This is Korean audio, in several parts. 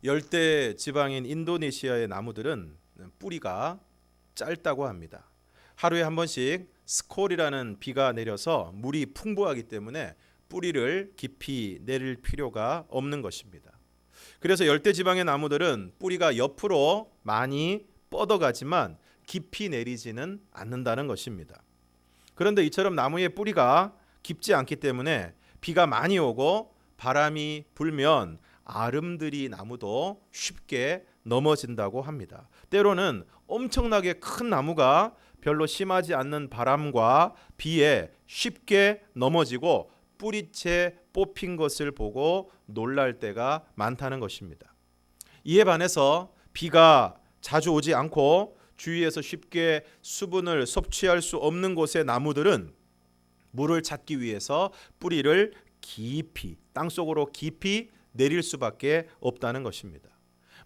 열대 지방인 인도네시아의 나무들은 뿌리가 짧다고 합니다. 하루에 한 번씩 스콜이라는 비가 내려서 물이 풍부하기 때문에 뿌리를 깊이 내릴 필요가 없는 것입니다. 그래서 열대 지방의 나무들은 뿌리가 옆으로 많이 뻗어가지만 깊이 내리지는 않는다는 것입니다. 그런데 이처럼 나무의 뿌리가 깊지 않기 때문에 비가 많이 오고 바람이 불면 아름드리 나무도 쉽게 넘어진다고 합니다. 때로는 엄청나게 큰 나무가 별로 심하지 않는 바람과 비에 쉽게 넘어지고 뿌리채 뽑힌 것을 보고 놀랄 때가 많다는 것입니다. 이에 반해서 비가 자주 오지 않고 주위에서 쉽게 수분을 섭취할 수 없는 곳의 나무들은 물을 찾기 위해서 뿌리를 깊이 땅속으로 깊이 내릴 수밖에 없다는 것입니다.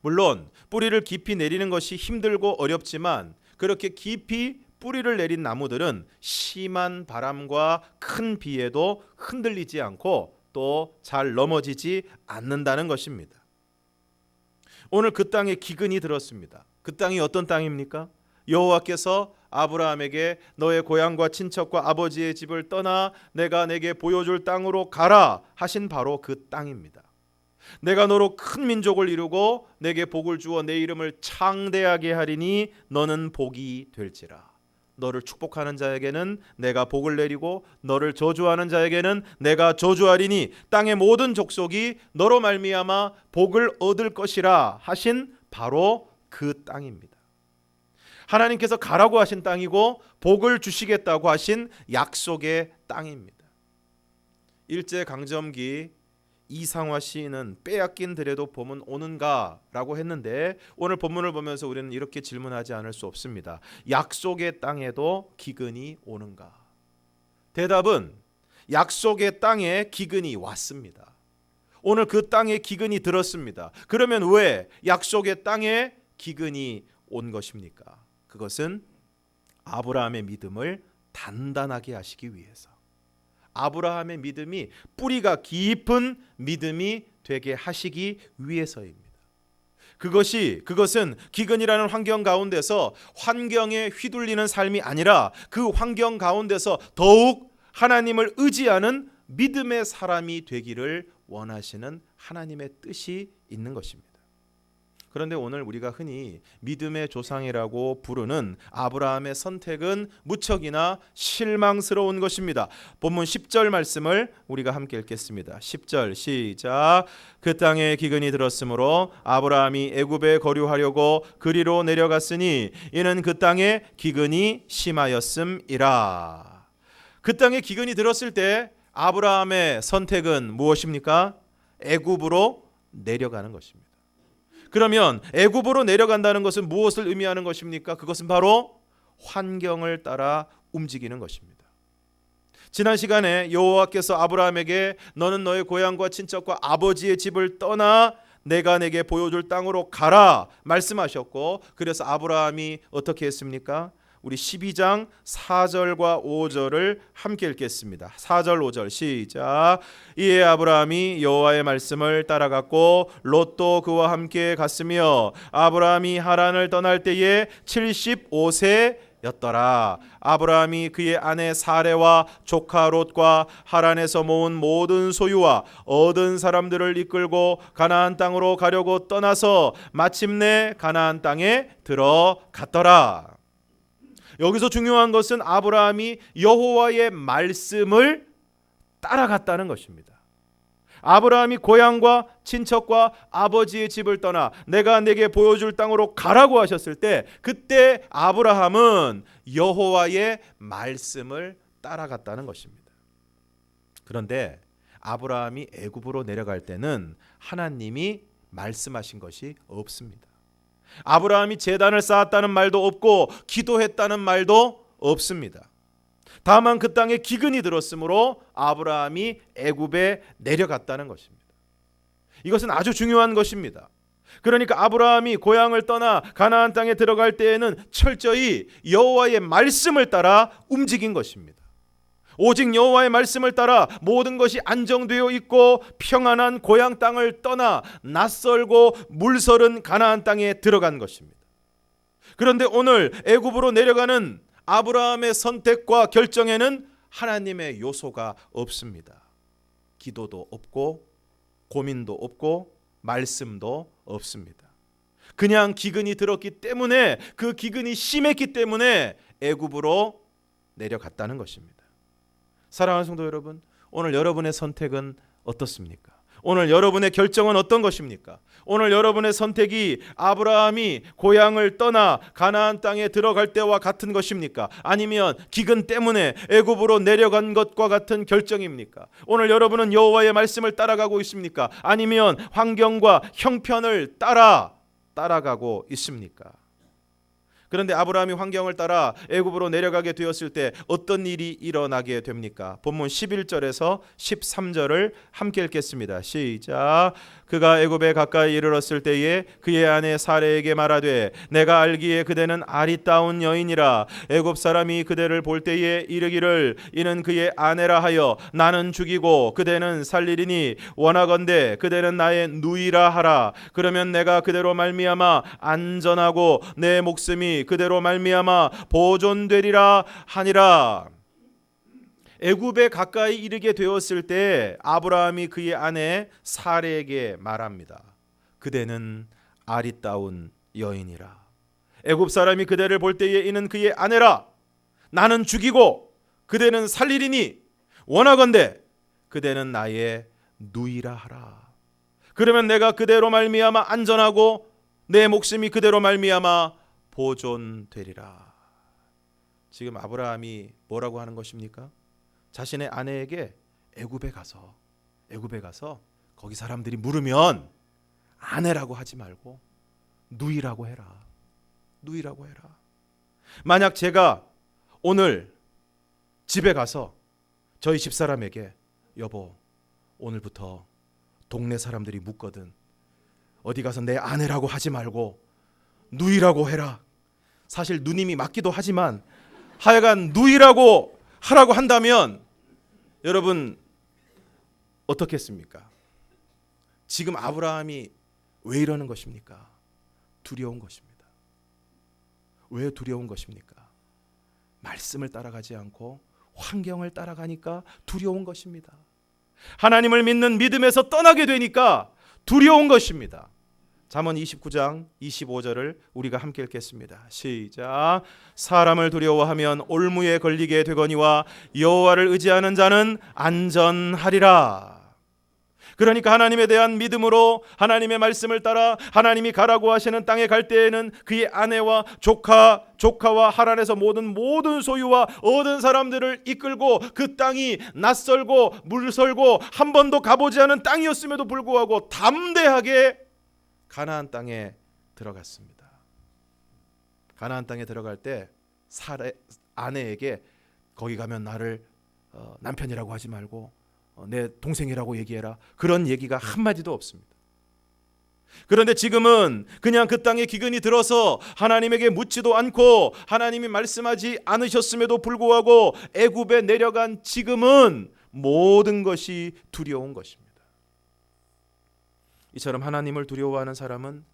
물론 뿌리를 깊이 내리는 것이 힘들고 어렵지만 그렇게 깊이 뿌리를 내린 나무들은 심한 바람과 큰 비에도 흔들리지 않고 또 잘 넘어지지 않는다는 것입니다. 오늘 그 땅에 기근이 들었습니다. 그 땅이 어떤 땅입니까? 여호와께서 아브라함에게 너의 고향과 친척과 아버지의 집을 떠나 내가 내게 보여줄 땅으로 가라 하신 바로 그 땅입니다. 내가 너로 큰 민족을 이루고 내게 복을 주어 내 이름을 창대하게 하리니 너는 복이 될지라. 너를 축복하는 자에게는 내가 복을 내리고 너를 저주하는 자에게는 내가 저주하리니 땅의 모든 족속이 너로 말미암아 복을 얻을 것이라 하신 바로 그 땅입니다. 하나님께서 가라고 하신 땅이고 복을 주시겠다고 하신 약속의 땅입니다. 일제강점기 이상화 시인은 빼앗긴 들에도 봄은 오는가 라고 했는데 오늘 본문을 보면서 우리는 이렇게 질문하지 않을 수 없습니다. 약속의 땅에도 기근이 오는가? 대답은 약속의 땅에 기근이 왔습니다. 오늘 그 땅에 기근이 들었습니다. 그러면 왜 약속의 땅에 기근이 온 것입니까? 그것은 아브라함의 믿음을 단단하게 하시기 위해서, 아브라함의 믿음이 뿌리가 깊은 믿음이 되게 하시기 위해서입니다. 그것은 기근이라는 환경 가운데서 환경에 휘둘리는 삶이 아니라 그 환경 가운데서 더욱 하나님을 의지하는 믿음의 사람이 되기를 원하시는 하나님의 뜻이 있는 것입니다. 그런데 오늘 우리가 흔히 믿음의 조상이라고 부르는 아브라함의 선택은 무척이나 실망스러운 것입니다. 본문 10절 말씀을 우리가 함께 읽겠습니다. 10절 시작. 그 땅에 기근이 들었으므로 아브라함이 애굽에 거류하려고 그리로 내려갔으니 이는 그 땅에 기근이 심하였음이라. 그 땅에 기근이 들었을 때 아브라함의 선택은 무엇입니까? 애굽으로 내려가는 것입니다. 그러면 애굽으로 내려간다는 것은 무엇을 의미하는 것입니까? 그것은 바로 환경을 따라 움직이는 것입니다. 지난 시간에 여호와께서 아브라함에게 너는 너의 고향과 친척과 아버지의 집을 떠나 내가 내게 보여줄 땅으로 가라 말씀하셨고, 그래서 아브라함이 어떻게 했습니까? 우리 12장 4절과 5절을 함께 읽겠습니다. 4절 5절 시작. 이에 아브라함이 여호와의 말씀을 따라갔고 롯도 그와 함께 갔으며 아브라함이 하란을 떠날 때에 75세였더라. 아브라함이 그의 아내 사레와 조카 롯과 하란에서 모은 모든 소유와 얻은 사람들을 이끌고 가나안 땅으로 가려고 떠나서 마침내 가나안 땅에 들어갔더라. 여기서 중요한 것은 아브라함이 여호와의 말씀을 따라갔다는 것입니다. 아브라함이 고향과 친척과 아버지의 집을 떠나 내가 내게 보여줄 땅으로 가라고 하셨을 때 그때 아브라함은 여호와의 말씀을 따라갔다는 것입니다. 그런데 아브라함이 애굽으로 내려갈 때는 하나님이 말씀하신 것이 없습니다. 아브라함이 제단을 쌓았다는 말도 없고 기도했다는 말도 없습니다. 다만 그 땅에 기근이 들었으므로 아브라함이 애굽에 내려갔다는 것입니다. 이것은 아주 중요한 것입니다. 그러니까 아브라함이 고향을 떠나 가나안 땅에 들어갈 때에는 철저히 여호와의 말씀을 따라 움직인 것입니다. 오직 여호와의 말씀을 따라 모든 것이 안정되어 있고 평안한 고향 땅을 떠나 낯설고 물서른 가나안 땅에 들어간 것입니다. 그런데 오늘 애굽으로 내려가는 아브라함의 선택과 결정에는 하나님의 요소가 없습니다. 기도도 없고 고민도 없고 말씀도 없습니다. 그냥 기근이 들었기 때문에, 그 기근이 심했기 때문에 애굽으로 내려갔다는 것입니다. 사랑하는 성도 여러분, 오늘 여러분의 선택은 어떻습니까? 오늘 여러분의 결정은 어떤 것입니까? 오늘 여러분의 선택이 아브라함이 고향을 떠나 가나안 땅에 들어갈 때와 같은 것입니까? 아니면 기근 때문에 애굽으로 내려간 것과 같은 결정입니까? 오늘 여러분은 여호와의 말씀을 따라가고 있습니까? 아니면 환경과 형편을 따라가고 있습니까? 그런데 아브라함이 환경을 따라 애굽으로 내려가게 되었을 때 어떤 일이 일어나게 됩니까? 본문 11절에서 13절을 함께 읽겠습니다. 시작. 그가 애굽에 가까이 이르렀을 때에 그의 아내 사레에게 말하되 내가 알기에 그대는 아리따운 여인이라 애굽 사람이 그대를 볼 때에 이르기를 이는 그의 아내라 하여 나는 죽이고 그대는 살리리니 원하건대 그대는 나의 누이라 하라. 그러면 내가 그대로 말미암아 안전하고 내 목숨이 그대로 말미암아 보존되리라 하니라. 애굽에 가까이 이르게 되었을 때 아브라함이 그의 아내 사레에게 말합니다. 그대는 아리따운 여인이라. 애굽 사람이 그대를 볼 때에 이는 그의 아내라. 나는 죽이고 그대는 살리리니 원하건대 그대는 나의 누이라 하라. 그러면 내가 그대로 말미암아 안전하고 내 목숨이 그대로 말미암아 보존되리라. 지금 아브라함이 뭐라고 하는 것입니까? 자신의 아내에게 애굽에 가서 거기 사람들이 물으면 아내라고 하지 말고 누이라고 해라. 누이라고 해라. 만약 제가 오늘 집에 가서 저희 집사람에게 여보 오늘부터 동네 사람들이 묻거든 어디 가서 내 아내라고 하지 말고 누이라고 해라. 사실 누님이 맞기도 하지만 하여간 누이라고 하라고 한다면 여러분 어떻겠습니까? 지금 아브라함이 왜 이러는 것입니까? 두려운 것입니다. 왜 두려운 것입니까? 말씀을 따라가지 않고 환경을 따라가니까 두려운 것입니다. 하나님을 믿는 믿음에서 떠나게 되니까 두려운 것입니다. 잠언 29장 25절을 우리가 함께 읽겠습니다. 시작. 사람을 두려워하면 올무에 걸리게 되거니와 여호와를 의지하는 자는 안전하리라. 그러니까 하나님에 대한 믿음으로 하나님의 말씀을 따라 하나님이 가라고 하시는 땅에 갈 때에는 그의 아내와 조카와 하란에서 모든 소유와 얻은 사람들을 이끌고 그 땅이 낯설고 물설고 한 번도 가보지 않은 땅이었음에도 불구하고 담대하게 가나안 땅에 들어갔습니다. 가나안 땅에 들어갈 때 아내에게 거기 가면 나를 남편이라고 하지 말고 내 동생이라고 얘기해라. 그런 얘기가 한마디도 없습니다. 그런데 지금은 그냥 그 땅에 기근이 들어서 하나님에게 묻지도 않고 하나님이 말씀하지 않으셨음에도 불구하고 애굽에 내려간 지금은 모든 것이 두려운 것입니다. 이처럼 하나님을 두려워하는 사람은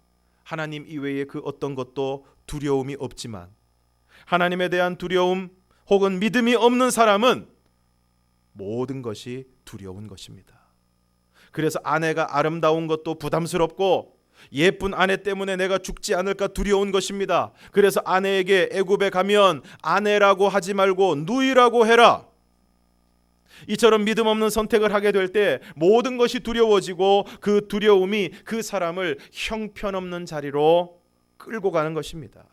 하나님 이외의 그 어떤 것도 두려움이 없지만 하나님에 대한 두려움 혹은 믿음이 없는 사람은 모든 것이 두려운 것입니다. 그래서 아내가 아름다운 것도 부담스럽고 예쁜 아내 때문에 내가 죽지 않을까 두려운 것입니다. 그래서 아내에게 애굽에 가면 아내라고 하지 말고 누이라고 해라. 이처럼 믿음 없는 선택을 하게 될 때 모든 것이 두려워지고 그 두려움이 그 사람을 형편없는 자리로 끌고 가는 것입니다.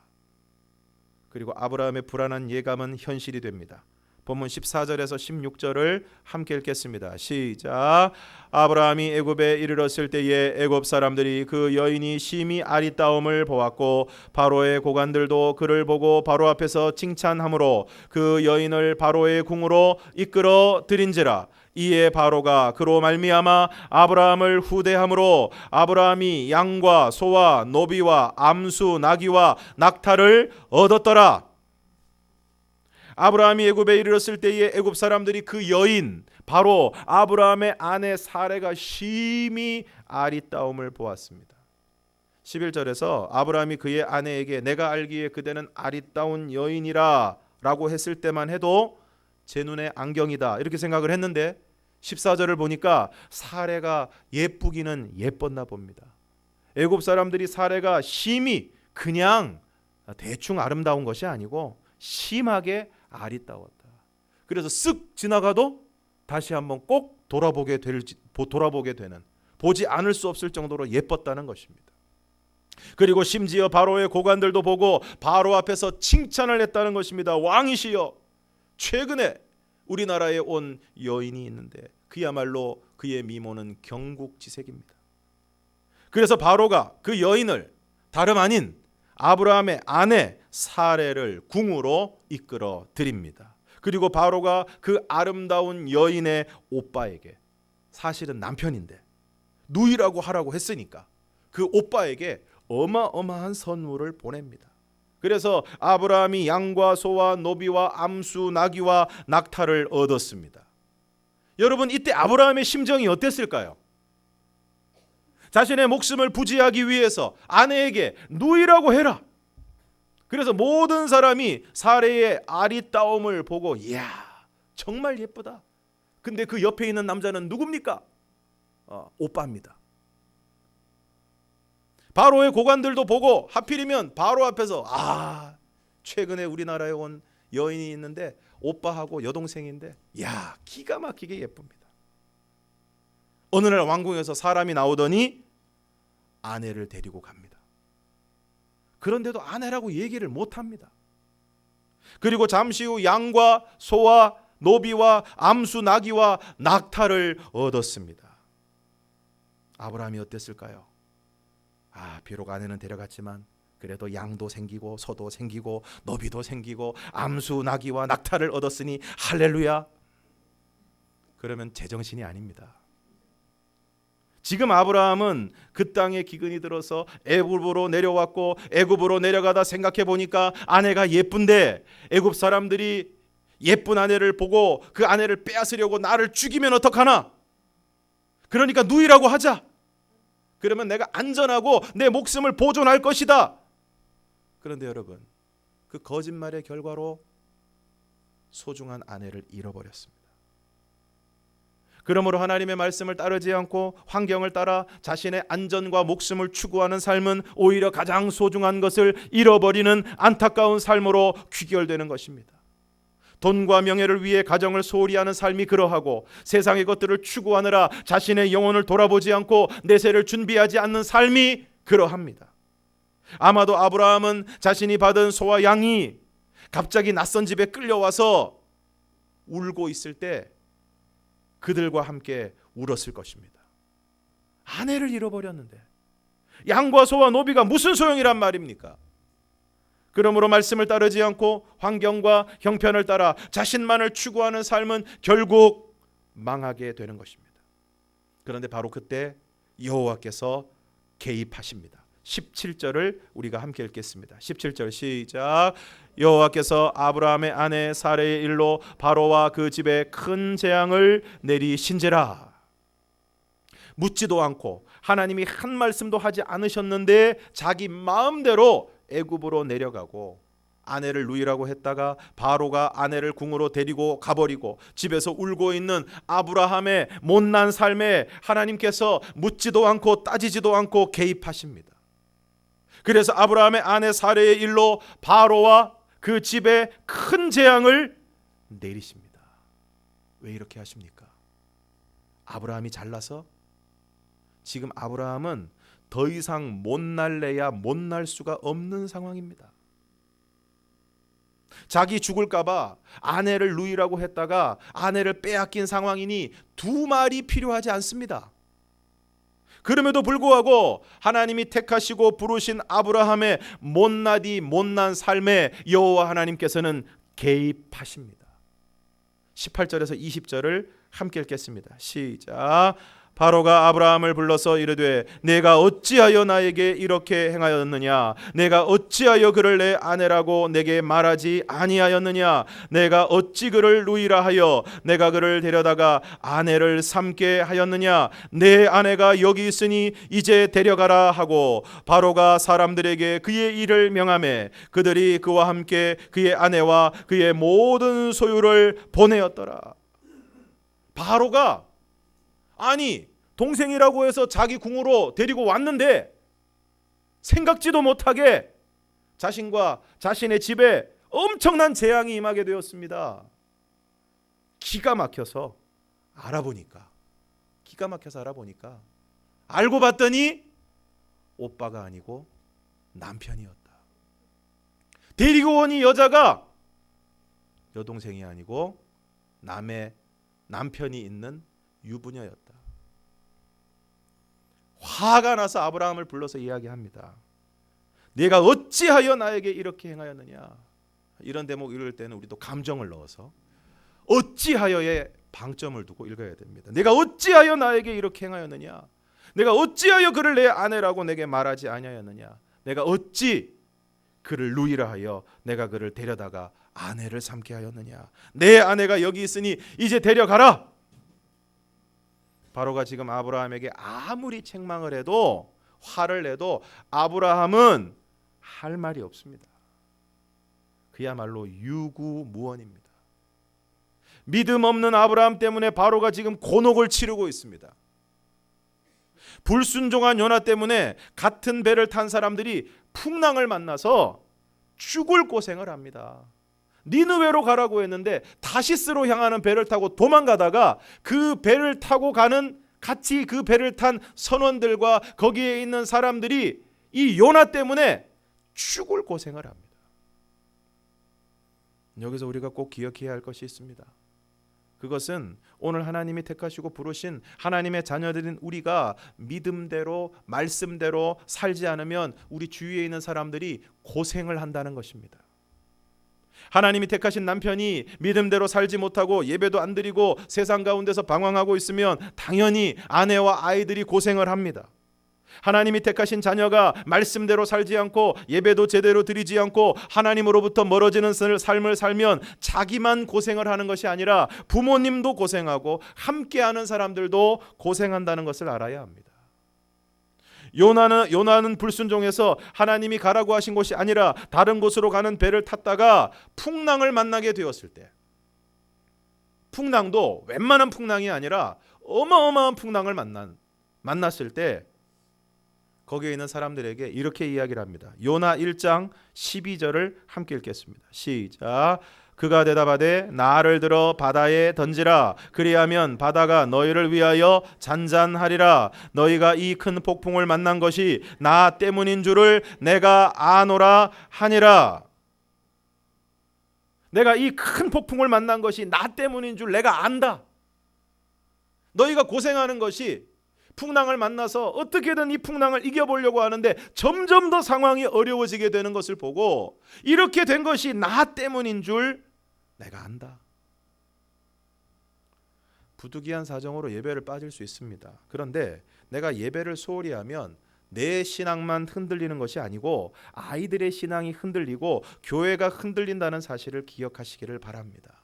그리고 아브라함의 불안한 예감은 현실이 됩니다. 본문 14절에서 16절을 함께 읽겠습니다. 시작. 아브라함이 애굽에 이르렀을 때에 애굽 사람들이 그 여인이 심히 아리따움을 보았고 바로의 고관들도 그를 보고 바로 앞에서 칭찬하므로 그 여인을 바로의 궁으로 이끌어 들인지라. 이에 바로가 그로 말미암아 아브라함을 후대함으로 아브라함이 양과 소와 노비와 암수 나귀와 낙타를 얻었더라. 아브라함이 애굽에 이르렀을 때에 애굽 사람들이 그 여인 바로 아브라함의 아내 사레가 심히 아리따움을 보았습니다. 11절에서 아브라함이 그의 아내에게 내가 알기에 그대는 아리따운 여인이라 라고 했을 때만 해도 제 눈에 안경이다 이렇게 생각을 했는데 14절을 보니까 사레가 예쁘기는 예뻤나 봅니다. 애굽 사람들이 사레가 심히 그냥 대충 아름다운 것이 아니고 심하게 아리따웠다. 그래서 쓱 지나가도 다시 한번 꼭 돌아보게 되는 보지 않을 수 없을 정도로 예뻤다는 것입니다. 그리고 심지어 바로의 고관들도 보고 바로 앞에서 칭찬을 했다는 것입니다. 왕이시여 최근에 우리나라에 온 여인이 있는데 그야말로 그의 미모는 경국지색입니다. 그래서 바로가 그 여인을 다름 아닌 아브라함의 아내 사레를 궁으로 이끌어 드립니다. 그리고 바로가 그 아름다운 여인의 오빠에게 사실은 남편인데 누이라고 하라고 했으니까 그 오빠에게 어마어마한 선물을 보냅니다. 그래서 아브라함이 양과 소와 노비와 암수 나귀와 낙타를 얻었습니다. 여러분 이때 아브라함의 심정이 어땠을까요? 자신의 목숨을 부지하기 위해서 아내에게 누이라고 해라. 그래서 모든 사람이 사레의 아리따움을 보고 이야 정말 예쁘다. 근데 그 옆에 있는 남자는 누굽니까? 오빠입니다. 바로의 고관들도 보고 하필이면 바로 앞에서 최근에 우리나라에 온 여인이 있는데 오빠하고 여동생인데 야 기가 막히게 예쁩니다. 어느 날 왕궁에서 사람이 나오더니 아내를 데리고 갑니다. 그런데도 아내라고 얘기를 못합니다. 그리고 잠시 후 양과 소와 노비와 암수 나귀와 낙타를 얻었습니다. 아브라함이 어땠을까요? 비록 아내는 데려갔지만 그래도 양도 생기고 소도 생기고 노비도 생기고 암수 나귀와 낙타를 얻었으니 할렐루야. 그러면 제정신이 아닙니다. 지금 아브라함은 그 땅에 기근이 들어서 애굽으로 내려왔고 애굽으로 내려가다 생각해 보니까 아내가 예쁜데 애굽 사람들이 예쁜 아내를 보고 그 아내를 빼앗으려고 나를 죽이면 어떡하나? 그러니까 누이라고 하자. 그러면 내가 안전하고 내 목숨을 보존할 것이다. 그런데 여러분 그 거짓말의 결과로 소중한 아내를 잃어버렸습니다. 그러므로 하나님의 말씀을 따르지 않고 환경을 따라 자신의 안전과 목숨을 추구하는 삶은 오히려 가장 소중한 것을 잃어버리는 안타까운 삶으로 귀결되는 것입니다. 돈과 명예를 위해 가정을 소홀히 하는 삶이 그러하고 세상의 것들을 추구하느라 자신의 영혼을 돌아보지 않고 내세를 준비하지 않는 삶이 그러합니다. 아마도 아브라함은 자신이 받은 소와 양이 갑자기 낯선 집에 끌려와서 울고 있을 때 그들과 함께 울었을 것입니다. 아내를 잃어버렸는데 양과 소와 노비가 무슨 소용이란 말입니까? 그러므로 말씀을 따르지 않고 환경과 형편을 따라 자신만을 추구하는 삶은 결국 망하게 되는 것입니다. 그런데 바로 그때 여호와께서 개입하십니다. 17절을 우리가 함께 읽겠습니다. 17절 시작. 여호와께서 아브라함의 아내 사레의 일로 바로와 그 집에 큰 재앙을 내리신지라. 묻지도 않고 하나님이 한 말씀도 하지 않으셨는데 자기 마음대로 애굽으로 내려가고 아내를 누이라고 했다가 바로가 아내를 궁으로 데리고 가버리고 집에서 울고 있는 아브라함의 못난 삶에 하나님께서 묻지도 않고 따지지도 않고 개입하십니다. 그래서 아브라함의 아내 사레의 일로 바로와 그 집에 큰 재앙을 내리십니다. 왜 이렇게 하십니까? 아브라함이 잘나서? 지금 아브라함은 더 이상 못날래야 못날 수가 없는 상황입니다. 자기 죽을까봐 아내를 누이라고 했다가 아내를 빼앗긴 상황이니 두 말이 필요하지 않습니다. 그럼에도 불구하고 하나님이 택하시고 부르신 아브라함의 못나디 못난 삶에 여호와 하나님께서는 개입하십니다. 18절에서 20절을 함께 읽겠습니다. 시작. 바로가 아브라함을 불러서 이르되 내가 어찌하여 나에게 이렇게 행하였느냐? 내가 어찌하여 그를 내 아내라고 내게 말하지 아니하였느냐? 내가 어찌 그를 누이라 하여 내가 그를 데려다가 아내를 삼게 하였느냐? 내 아내가 여기 있으니 이제 데려가라 하고 바로가 사람들에게 그의 일을 명하매 그들이 그와 함께 그의 아내와 그의 모든 소유를 보내었더라. 바로가 아니 동생이라고 해서 자기 궁으로 데리고 왔는데 생각지도 못하게 자신과 자신의 집에 엄청난 재앙이 임하게 되었습니다. 기가 막혀서 알아보니까 알고 봤더니 오빠가 아니고 남편이었다. 데리고 온 이 여자가 여동생이 아니고 남의 남편이 있는 유부녀였다. 화가 나서 아브라함을 불러서 이야기합니다. 네가 어찌하여 나에게 이렇게 행하였느냐? 이런 대목 읽을 때는 우리도 감정을 넣어서 어찌하여의 방점을 두고 읽어야 됩니다. 내가 어찌하여 나에게 이렇게 행하였느냐? 내가 어찌하여 그를 내 아내라고 내게 말하지 아니하였느냐? 내가 어찌 그를 누이라 하여 내가 그를 데려다가 아내를 삼게 하였느냐? 내 아내가 여기 있으니 이제 데려가라. 바로가 지금 아브라함에게 아무리 책망을 해도 화를 내도 아브라함은 할 말이 없습니다. 그야말로 유구무원입니다. 믿음 없는 아브라함 때문에 바로가 지금 곤혹을 치르고 있습니다. 불순종한 요나 때문에 같은 배를 탄 사람들이 풍랑을 만나서 죽을 고생을 합니다. 니느웨로 가라고 했는데 다시스로 향하는 배를 타고 도망가다가 그 배를 타고 가는 같이 그 배를 탄 선원들과 거기에 있는 사람들이 이 요나 때문에 죽을 고생을 합니다. 여기서 우리가 꼭 기억해야 할 것이 있습니다. 그것은 오늘 하나님이 택하시고 부르신 하나님의 자녀들인 우리가 믿음대로 말씀대로 살지 않으면 우리 주위에 있는 사람들이 고생을 한다는 것입니다. 하나님이 택하신 남편이 믿음대로 살지 못하고 예배도 안 드리고 세상 가운데서 방황하고 있으면 당연히 아내와 아이들이 고생을 합니다. 하나님이 택하신 자녀가 말씀대로 살지 않고 예배도 제대로 드리지 않고 하나님으로부터 멀어지는 삶을 살면 자기만 고생을 하는 것이 아니라 부모님도 고생하고 함께하는 사람들도 고생한다는 것을 알아야 합니다. 요나는 불순종해서 하나님이 가라고 하신 곳이 아니라 다른 곳으로 가는 배를 탔다가 풍랑을 만나게 되었을 때, 풍랑도 웬만한 풍랑이 아니라 어마어마한 풍랑을 만났을 때 거기에 있는 사람들에게 이렇게 이야기를 합니다. 요나 1장 12절을 함께 읽겠습니다. 시작. 그가 대답하되 나를 들어 바다에 던지라. 그리하면 바다가 너희를 위하여 잔잔하리라. 너희가 이 큰 폭풍을 만난 것이 나 때문인 줄을 내가 아노라 하니라. 내가 이 큰 폭풍을 만난 것이 나 때문인 줄 내가 안다. 너희가 고생하는 것이 풍랑을 만나서 어떻게든 이 풍랑을 이겨보려고 하는데 점점 더 상황이 어려워지게 되는 것을 보고 이렇게 된 것이 나 때문인 줄 내가 안다. 부득이한 사정으로 예배를 빠질 수 있습니다. 그런데 내가 예배를 소홀히 하면 내 신앙만 흔들리는 것이 아니고 아이들의 신앙이 흔들리고 교회가 흔들린다는 사실을 기억하시기를 바랍니다.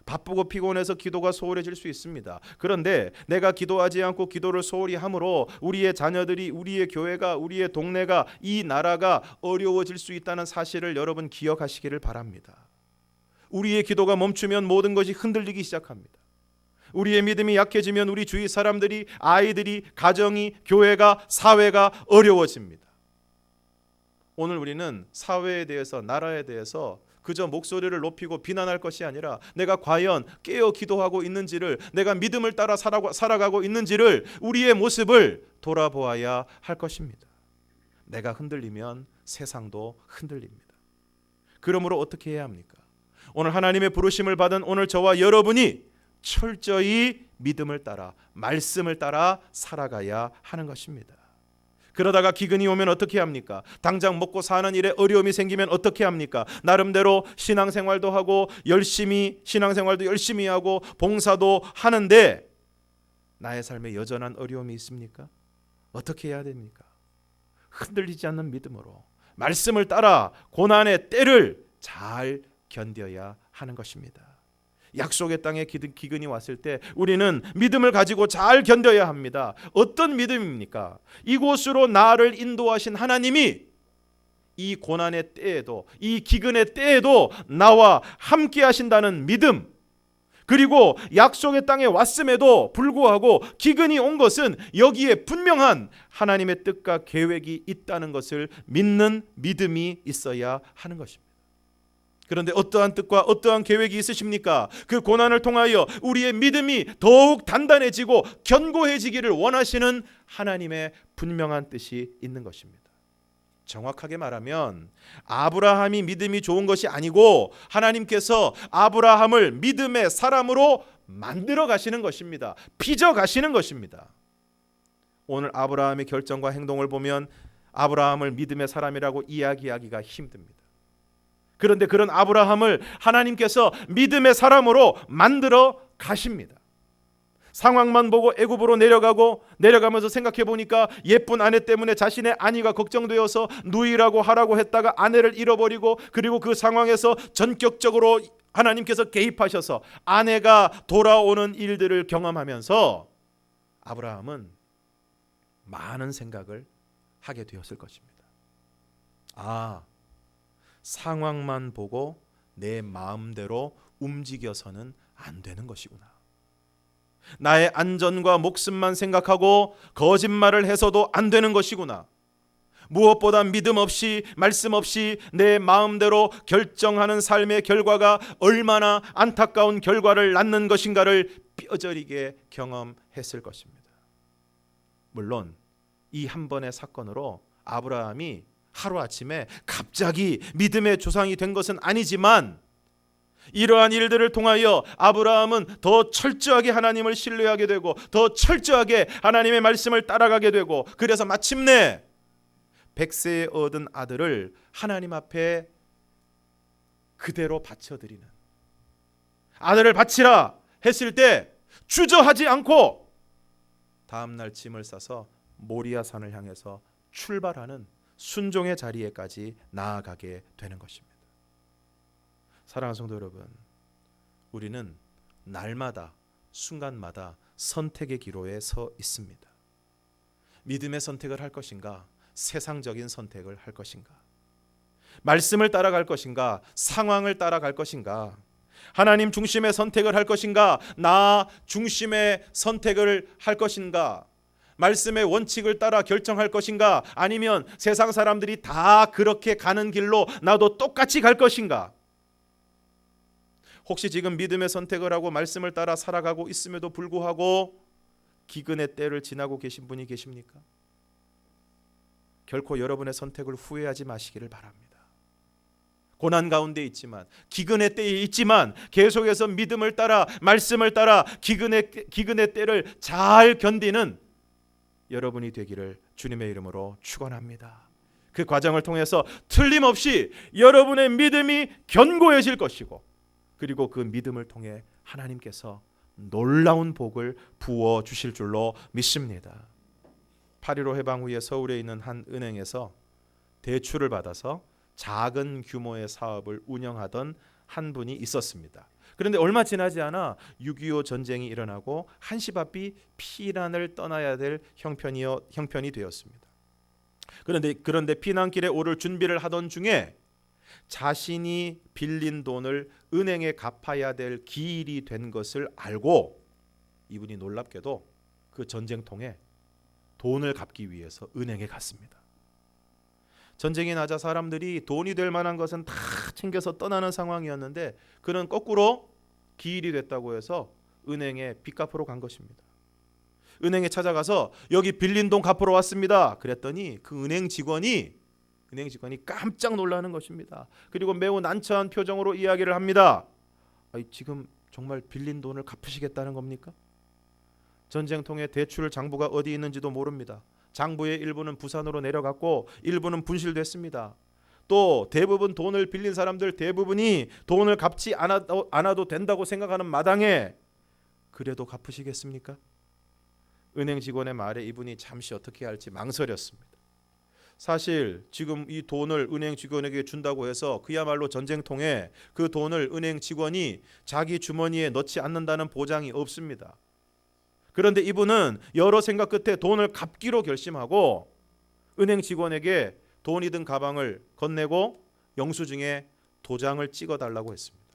바쁘고 피곤해서 기도가 소홀해질 수 있습니다. 그런데 내가 기도하지 않고 기도를 소홀히 함으로 우리의 자녀들이, 우리의 교회가, 우리의 동네가, 이 나라가 어려워질 수 있다는 사실을 여러분 기억하시기를 바랍니다. 우리의 기도가 멈추면 모든 것이 흔들리기 시작합니다. 우리의 믿음이 약해지면 우리 주위 사람들이, 아이들이, 가정이, 교회가, 사회가 어려워집니다. 오늘 우리는 사회에 대해서, 나라에 대해서 그저 목소리를 높이고 비난할 것이 아니라 내가 과연 깨어 기도하고 있는지를, 내가 믿음을 따라 살아가고 있는지를, 우리의 모습을 돌아보아야 할 것입니다. 내가 흔들리면 세상도 흔들립니다. 그러므로 어떻게 해야 합니까? 오늘 하나님의 부르심을 받은 오늘 저와 여러분이 철저히 믿음을 따라, 말씀을 따라 살아가야 하는 것입니다. 그러다가 기근이 오면 어떻게 합니까? 당장 먹고 사는 일에 어려움이 생기면 어떻게 합니까? 나름대로 신앙생활도 하고 신앙생활도 열심히 하고 봉사도 하는데 나의 삶에 여전한 어려움이 있습니까? 어떻게 해야 됩니까? 흔들리지 않는 믿음으로 말씀을 따라 고난의 때를 잘 견뎌야 하는 것입니다. 약속의 땅에 기근이 왔을 때 우리는 믿음을 가지고 잘 견뎌야 합니다. 어떤 믿음입니까? 이곳으로 나를 인도하신 하나님이 이 고난의 때에도, 이 기근의 때에도 나와 함께 하신다는 믿음, 그리고 약속의 땅에 왔음에도 불구하고 기근이 온 것은 여기에 분명한 하나님의 뜻과 계획이 있다는 것을 믿는 믿음이 있어야 하는 것입니다. 그런데 어떠한 뜻과 어떠한 계획이 있으십니까? 그 고난을 통하여 우리의 믿음이 더욱 단단해지고 견고해지기를 원하시는 하나님의 분명한 뜻이 있는 것입니다. 정확하게 말하면 아브라함이 믿음이 좋은 것이 아니고 하나님께서 아브라함을 믿음의 사람으로 만들어 가시는 것입니다. 빚어 가시는 것입니다. 오늘 아브라함의 결정과 행동을 보면 아브라함을 믿음의 사람이라고 이야기하기가 힘듭니다. 그런데 그런 아브라함을 하나님께서 믿음의 사람으로 만들어 가십니다. 상황만 보고 애굽으로 내려가면서 생각해 보니까 예쁜 아내 때문에 자신의 안위가 걱정되어서 누이라고 하라고 했다가 아내를 잃어버리고, 그리고 그 상황에서 전격적으로 하나님께서 개입하셔서 아내가 돌아오는 일들을 경험하면서 아브라함은 많은 생각을 하게 되었을 것입니다. 상황만 보고 내 마음대로 움직여서는 안 되는 것이구나. 나의 안전과 목숨만 생각하고 거짓말을 해서도 안 되는 것이구나. 무엇보다 믿음 없이, 말씀 없이 내 마음대로 결정하는 삶의 결과가 얼마나 안타까운 결과를 낳는 것인가를 뼈저리게 경험했을 것입니다. 물론 이 한 번의 사건으로 아브라함이 하루아침에 갑자기 믿음의 조상이 된 것은 아니지만, 이러한 일들을 통하여 아브라함은 더 철저하게 하나님을 신뢰하게 되고 더 철저하게 하나님의 말씀을 따라가게 되고, 그래서 마침내 100세에 얻은 아들을 하나님 앞에 그대로 바쳐드리는, 아들을 바치라 했을 때 주저하지 않고 다음날 짐을 싸서 모리아 산을 향해서 출발하는 순종의 자리에까지 나아가게 되는 것입니다. 사랑하는 성도 여러분, 우리는 날마다 순간마다 선택의 기로에 서 있습니다. 믿음의 선택을 할 것인가, 세상적인 선택을 할 것인가, 말씀을 따라갈 것인가, 상황을 따라갈 것인가, 하나님 중심의 선택을 할 것인가, 나 중심의 선택을 할 것인가, 말씀의 원칙을 따라 결정할 것인가, 아니면 세상 사람들이 다 그렇게 가는 길로 나도 똑같이 갈 것인가. 혹시 지금 믿음의 선택을 하고 말씀을 따라 살아가고 있음에도 불구하고 기근의 때를 지나고 계신 분이 계십니까? 결코 여러분의 선택을 후회하지 마시기를 바랍니다. 고난 가운데 있지만, 기근의 때에 있지만 계속해서 믿음을 따라, 말씀을 따라 기근의 때를 잘 견디는 여러분이 되기를 주님의 이름으로 축원합니다. 그 과정을 통해서 틀림없이 여러분의 믿음이 견고해질 것이고, 그리고 그 믿음을 통해 하나님께서 놀라운 복을 부어 주실 줄로 믿습니다. 8.15 해방 후에 서울에 있는 한 은행에서 대출을 받아서 작은 규모의 사업을 운영하던 한 분이 있었습니다. 그런데 얼마 지나지 않아 6.25 전쟁이 일어나고 한시바삐 피난을 떠나야 될 형편이 되었습니다. 그런데 피난길에 오를 준비를 하던 중에 자신이 빌린 돈을 은행에 갚아야 될 기일이 된 것을 알고, 이분이 놀랍게도 그 전쟁통에 돈을 갚기 위해서 은행에 갔습니다. 전쟁이 나자 사람들이 돈이 될 만한 것은 다 챙겨서 떠나는 상황이었는데, 그는 거꾸로 기일이 됐다고 해서 은행에 빚 갚으러 간 것입니다. 은행에 찾아가서 여기 빌린 돈 갚으러 왔습니다. 그랬더니 그 은행 직원이 깜짝 놀라는 것입니다. 그리고 매우 난처한 표정으로 이야기를 합니다. 지금 정말 빌린 돈을 갚으시겠다는 겁니까? 전쟁통에 대출 장부가 어디 있는지도 모릅니다. 장부의 일부는 부산으로 내려갔고 일부는 분실됐습니다. 또 대부분 돈을 빌린 사람들 대부분이 돈을 갚지 않아도 된다고 생각하는 마당에 그래도 갚으시겠습니까? 은행 직원의 말에 이분이 잠시 어떻게 할지 망설였습니다. 사실 지금 이 돈을 은행 직원에게 준다고 해서 그야말로 전쟁통에 그 돈을 은행 직원이 자기 주머니에 넣지 않는다는 보장이 없습니다. 그런데 이분은 여러 생각 끝에 돈을 갚기로 결심하고 은행 직원에게 돈이 든 가방을 건네고 영수증에 도장을 찍어달라고 했습니다.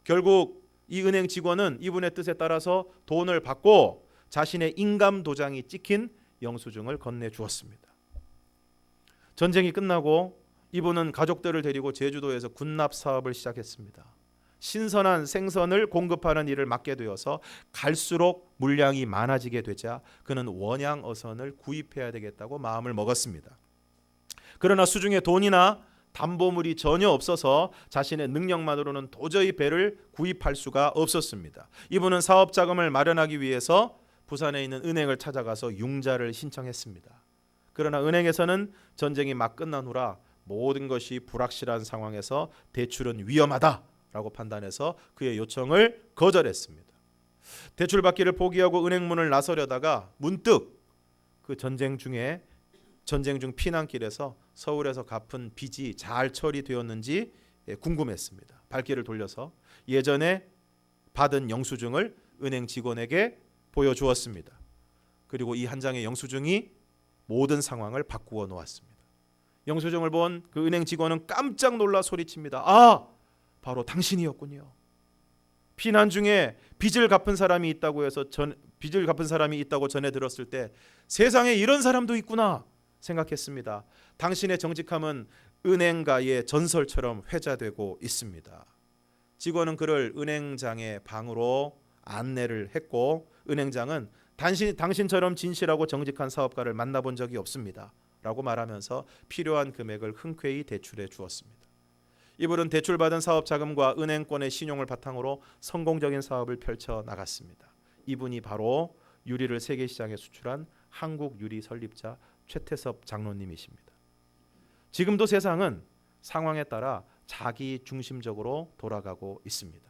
결국 이 은행 직원은 이분의 뜻에 따라서 돈을 받고 자신의 인감 도장이 찍힌 영수증을 건네주었습니다. 전쟁이 끝나고 이분은 가족들을 데리고 제주도에서 군납 사업을 시작했습니다. 신선한 생선을 공급하는 일을 맡게 되어서 갈수록 물량이 많아지게 되자 그는 원양 어선을 구입해야 되겠다고 마음을 먹었습니다. 그러나 수중에 돈이나 담보물이 전혀 없어서 자신의 능력만으로는 도저히 배를 구입할 수가 없었습니다. 이분은 사업 자금을 마련하기 위해서 부산에 있는 은행을 찾아가서 융자를 신청했습니다. 그러나 은행에서는 전쟁이 막 끝난 후라 모든 것이 불확실한 상황에서 대출은 위험하다라고 판단해서 그의 요청을 거절했습니다. 대출받기를 포기하고 은행 문을 나서려다가 문득 그 전쟁 중 피난길에서 서울에서 갚은 빚이 잘 처리되었는지 궁금했습니다. 발길을 돌려서 예전에 받은 영수증을 은행 직원에게 보여주었습니다. 그리고 이 한 장의 영수증이 모든 상황을 바꾸어 놓았습니다. 영수증을 본 그 은행 직원은 깜짝 놀라 소리칩니다. 아, 바로 당신이었군요. 피난 중에 빚을 갚은 사람이 있다고 전해 들었을 때 세상에 이런 사람도 있구나 생각했습니다. 당신의 정직함은 은행가의 전설처럼 회자되고 있습니다. 직원은 그를 은행장의 방으로 안내를 했고 은행장은 당신처럼 진실하고 정직한 사업가를 만나본 적이 없습니다 라고 말하면서 필요한 금액을 흔쾌히 대출해 주었습니다. 이분은 대출받은 사업 자금과 은행권의 신용을 바탕으로 성공적인 사업을 펼쳐 나갔습니다. 이분이 바로 유리를 세계시장에 수출한 한국 유리 설립자 최태섭 장로님이십니다. 지금도 세상은 상황에 따라 자기 중심적으로 돌아가고 있습니다.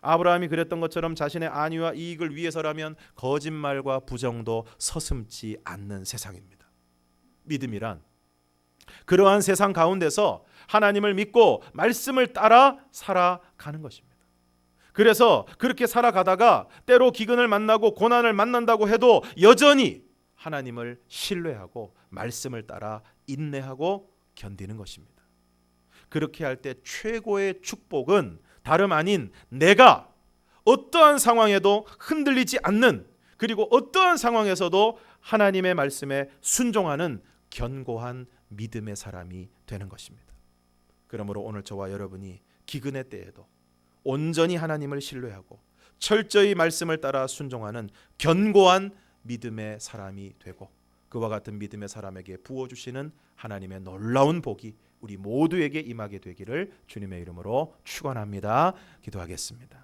아브라함이 그랬던 것처럼 자신의 안위와 이익을 위해서라면 거짓말과 부정도 서슴지 않는 세상입니다. 믿음이란 그러한 세상 가운데서 하나님을 믿고 말씀을 따라 살아가는 것입니다. 그래서 그렇게 살아가다가 때로 기근을 만나고 고난을 만난다고 해도 여전히 하나님을 신뢰하고 말씀을 따라 인내하고 견디는 것입니다. 그렇게 할 때 최고의 축복은 다름 아닌 내가 어떠한 상황에도 흔들리지 않는, 그리고 어떠한 상황에서도 하나님의 말씀에 순종하는 견고한 믿음의 사람이 되는 것입니다. 그러므로 오늘 저와 여러분이 기근의 때에도 온전히 하나님을 신뢰하고 철저히 말씀을 따라 순종하는 견고한 믿음의 사람이 되고 그와 같은 믿음의 사람에게 부어주시는 하나님의 놀라운 복이 우리 모두에게 임하게 되기를 주님의 이름으로 축원합니다. 기도하겠습니다.